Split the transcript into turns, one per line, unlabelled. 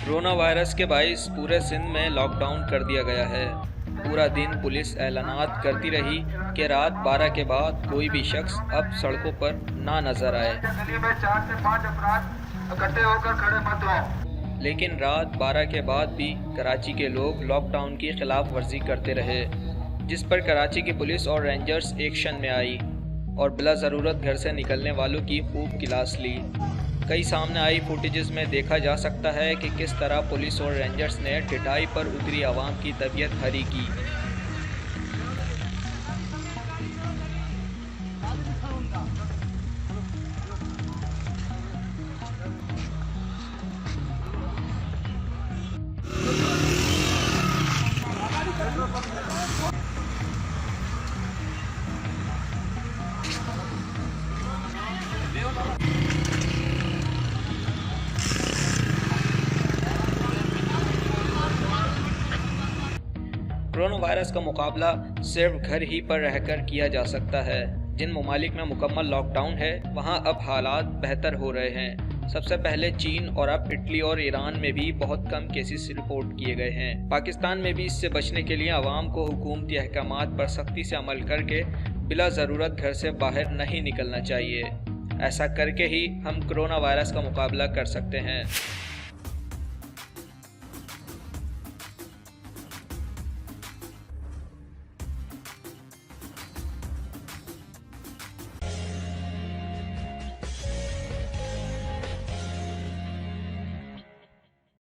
Corona virus के बाइस पूरे सिंध में लॉकडाउन कर दिया गया है। पूरा दिन पुलिस ऐलानात करती रही कि रात 12 के बाद कोई भी शख्स अब सड़कों पर ना नजर आए।
गली में 4 से 5 अपराध इकट्ठे होकर खड़े मत हो।
लेकिन रात 12 के बाद भी कराची के लोग लॉकडाउन की खिलाफ वर्जी करते रहे, जिस पर कराची की पुलिस और रेंजर्स एक्शन में आई और बिला ज़रूरत घर से निकलने वालों की खूब क्लास ली। कई सामने आई फुटेजेस में देखा जा सकता है कि किस तरह पुलिस और रेंजर्स ने ढिठाई पर उतरी आवाम की तबीयत हरी की। कोरोना वायरस का मुकाबला सिर्फ घर ही पर रहकर किया जा सकता है। जिन ममालिक में मुकम्मल लॉकडाउन है वहां अब हालात बेहतर हो रहे हैं। सबसे पहले चीन और अब इटली और ईरान में भी बहुत कम केसेस रिपोर्ट किए गए हैं। पाकिस्तान में भी इससे बचने के लिए आवाम को हुकूमती अहकामात पर सख्ती से अमल करके बिला ज़रूरत घर से बाहर नहीं निकलना चाहिए। ऐसा करके ही हम कोरोना वायरस का मुकाबला कर सकते हैं।